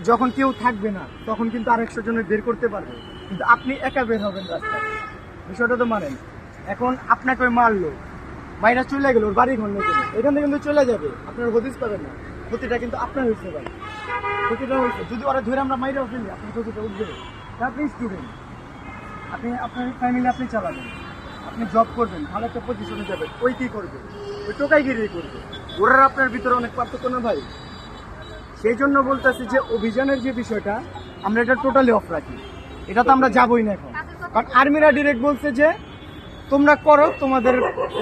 যখন কেউ থাকবে না তখন কিন্তু আর 100 জনের বের করতে পারবে, কিন্তু আপনি একা বের হবেন রাস্তায়। বিষয়টা তো মানেন। এখন আপনাকে ওই মারলো, মাইরা চলে গেল, ওর বাড়ি ঘর নিয়ে গেল, এখান থেকে কিন্তু চলে যাবে, আপনার হদিস পাবেন না। ক্ষতিটা কিন্তু আপনার হয়েছে ভাই, ক্ষতিটা হয়েছে। যদি ওরা ধরে আমরা মাইরাও ফেলি, আপনার ক্ষতিটা উঠবে। আপনি স্টুডেন্ট, আপনি আপনার ফ্যামিলি আপনি চালাবেন, আপনি জব করবেন, ভালো একটা পজিশনে যাবেন, ওই কী করবে? ওই টোকাইগিরি করবে। ওরার আপনার ভিতরে অনেক পার্থক্য না ভাই? সেই জন্য বলতেছি যে অভিযানের যে বিষয়টা আমরা এটা টোটালি অফ রাখি, এটা তো আমরা যাবোই না এখন। কারণ আর্মিরা ডিরেক্ট বলছে যে তোমরা করো, তোমাদের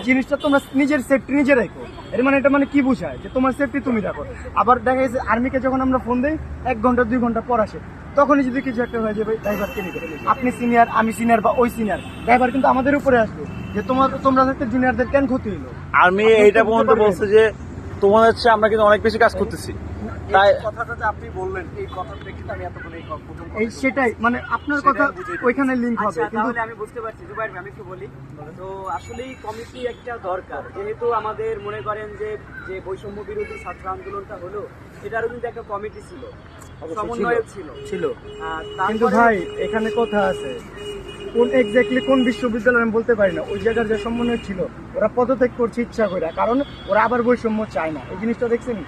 জিনিসটা তোমরা নিজের সেফটি নিজে রাখো। এর মানে এটা মানে কি বোঝায় যে তোমার সেফটি তুমি রাখো। আবার দেখা গেছে আর্মিকে যখন আমরা ফোন দিই 1 ঘন্টা 2 ঘন্টা পর আসে, তখনই যদি কিছু একটা হয়ে যাবে ড্রাইভারকে নিবে। আপনি সিনিয়র, আমি সিনিয়র বা ওই সিনিয়র, ড্রাইভার কিন্তু আমাদের উপরে আসবে যে তোমরা থাকতে জুনিয়রদের কেন ক্ষতি হলো। আর্মি এইটা পর্যন্ত বলছে যে তোমাদের হচ্ছে আমরা কিন্তু অনেক বেশি কাজ করতেছি। তাই কথাটা যে আপনি বললেন, এই কথার প্রেক্ষিতে আমি এতক্ষণ এই সেটাই মানে আপনার কথা ওইখানে লিঙ্ক হবে। কিন্তু তাহলে আমি বুঝতে পারছি জুবাইর ভাই, আমি একটু বলি তো আসলেই কমিটি একটা দরকার, যেহেতু আমাদের মনে করেন যে যে বৈষম্য বিরোধী ছাত্র আন্দোলনটা হলো এটারও কিন্তু একটা কমিটি ছিল, সমন্বয়ক ছিল। কিন্তু ভাই এখানে কথা আছে, কোন এক্স্যাক্টলি কোন বিশ্ববিদ্যালয় আমি বলতে পারি না, ওই জায়গার যে সমন্বয় ছিল ওরা পদত্যাগ করছে ইচ্ছা করে, কারণ ওরা আবার বৈষম্য চায় না। এই জিনিসটা দেখছেন,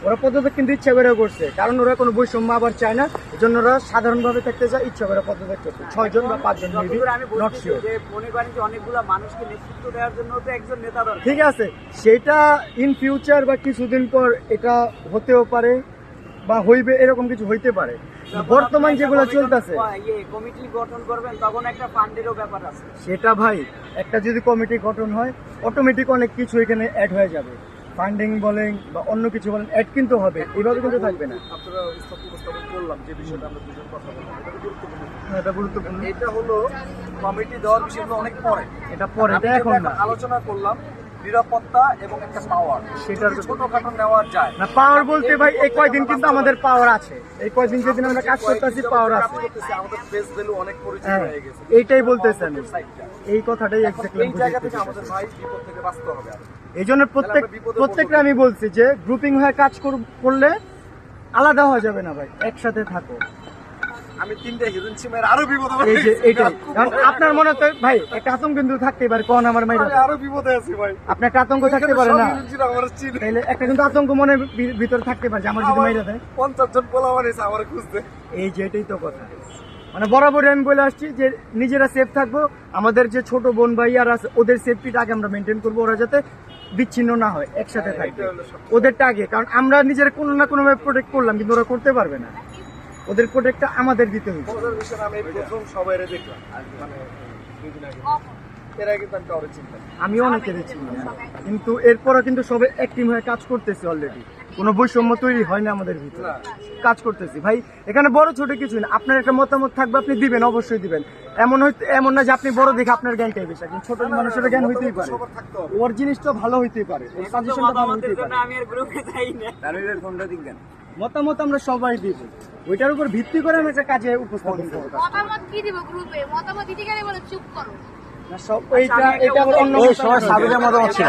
ওরা পদত্যাগ কিন্তু ইচ্ছা করে করছে, কারণ ওরা কোনো বৈষম্য আবার চায় না। এই জন্য ওরা সাধারণভাবে থাকতে যায়, ইচ্ছা করে পদত্যাগ করছে। 6 জন বা 5 জন মেবি, নট শিওর। যে মনে করেন যে অনেকগুলা মানুষকে নেতৃত্ব দেওয়ার জন্য তো একজন নেতা দরকার। ঠিক আছে, সেটা ইন ফিউচার বা কিছুদিন পর এটা হতেও পারে বা হইবে, এরকম কিছু হইতে পারে। বর্তমান যেগুলো চলতেছে কমিটি গঠন করবেন, তখন একটা ফান্ডেরও ব্যাপার আছে। সেটা ভাই একটা যদি কমিটি গঠন হয়, অটোমেটিক অনেক কিছু এখানে অ্যাড হয়ে যাবে। ফান্ডিং বলেন বা অন্য কিছু বলেন, অ্যাড কিন্তু হবে, এইভাবে কিন্তু থাকবে না। আপনারা উপস্থাপন করলাম যে বিষয়টা আমরা দুজন কথা বললাম, এটা গুরুত্বপূর্ণ। এটা গুরুত্বপূর্ণ। এটা হলো কমিটি দেওয়ার বিষয়গুলো অনেক পরে, এটা পরে, এটা এখন না। আলোচনা করলাম নিরাপত্তা এবং একটা পাওয়ার, সেটার ছোটখাটো নেওয়া যায় না। পাওয়ার বলতে ভাই এই কয়দিন কিন্তু আমাদের পাওয়ার আছে, এই কয়দিন যেদিন আমরা কাজ করতেছি পাওয়ার আছে। আমাদের ফেস ভ্যালু অনেক পরিচিত হ্যাঁ, হয়ে গেছে। এইটাই বলতেছি আমি, এই কথাটাই এখন এক্স্যাক্টলি এই জায়গা থেকে আমাদের ভাই বিপদ থেকে বাঁচতে হবে। এই জন্য প্রত্যেকটা আমি বলছি যে গ্রুপিং হয়ে কাজ করলে আলাদা হওয়া যাবে না ভাই, একসাথে থাকো। আমি 3টা হিরোইন ছিমের আরো বিপদ এই যে এইটাই, কারণ আপনার মনে তো ভাই একটা আতঙ্ক কিন্তু থাকতেই পারে, কোন আমার মাইরা আরো বিপদে আছি ভাই। আপনার একটা আতঙ্ক থাকতে পারে না, আমার চিনি তাহলে একটা কিন্তু আতঙ্ক মনের ভিতরে থাকতে পারে যে আমার যদি মাইরা দেয়। 50 জন পোলা মারিছে আমার খুঁজতে। এই যে এটাই তো কথা, মানে বরাবরই আমি বলে আসছি যে নিজেরা সেফ থাকবো, আমাদের যে ছোট বোন ভাইয়ারা আছে ওদের সেফটিটা আগে আমরা মেনটেন করবো, ওরা যাতে বিচ্ছিন্ন না হয়, একসাথে থাকবে ওদেরটা আগে। কারণ আমরা নিজেরা কোনো না কোনো ভাবে প্রোটেক্ট করলাম, কিন্তু ওরা করতে পারবে না, ওদের প্রোটেক্টটা আমাদের দিতে হবে। মজার বিষয় আমি প্রথম সবাইরে দেখলাম, মানে 2 দিন আগে। এর আগে তো আমি কাউরে চিনতাম। আমিও অনেকে দেখছি, কিন্তু এরপরও কিন্তু সবাই এক টিম হয়ে কাজ করতেছি অলরেডি, কোনো বৈষম্য তৈরি হয় না আমাদের ভিতরে, কাজ করতেছি ভাই। এখানে বড় ছোট কিছু না, আপনার একটা মতামত থাকবে, আপনি দিবেন, অবশ্যই দিবেন। এমন না যে আপনি বড় দেখে আপনার জ্ঞানটাই বেশি, কিন্তু ছোট মানুষের জ্ঞান হইতেই পারে, ওর জিনিসটা ভালো হইতেই পারে, ওর সাজেশনটা ভালো হইতেই পারে। আমি আর গ্রুপে যাই না, দাঁড়িয়ে ফোনটা দিন কেন? মতামত আমরা সবাই দিব, ওইটার উপর ভিত্তি করে আমি একটা কাজে উপস্থাপন করব। মতামত কি দিব গ্রুপে? মতামত দিতে গেলে বলে চুপ করো। না সব এইটা আবার অন্য ওই সময় সাবিরের মতামত ছিল।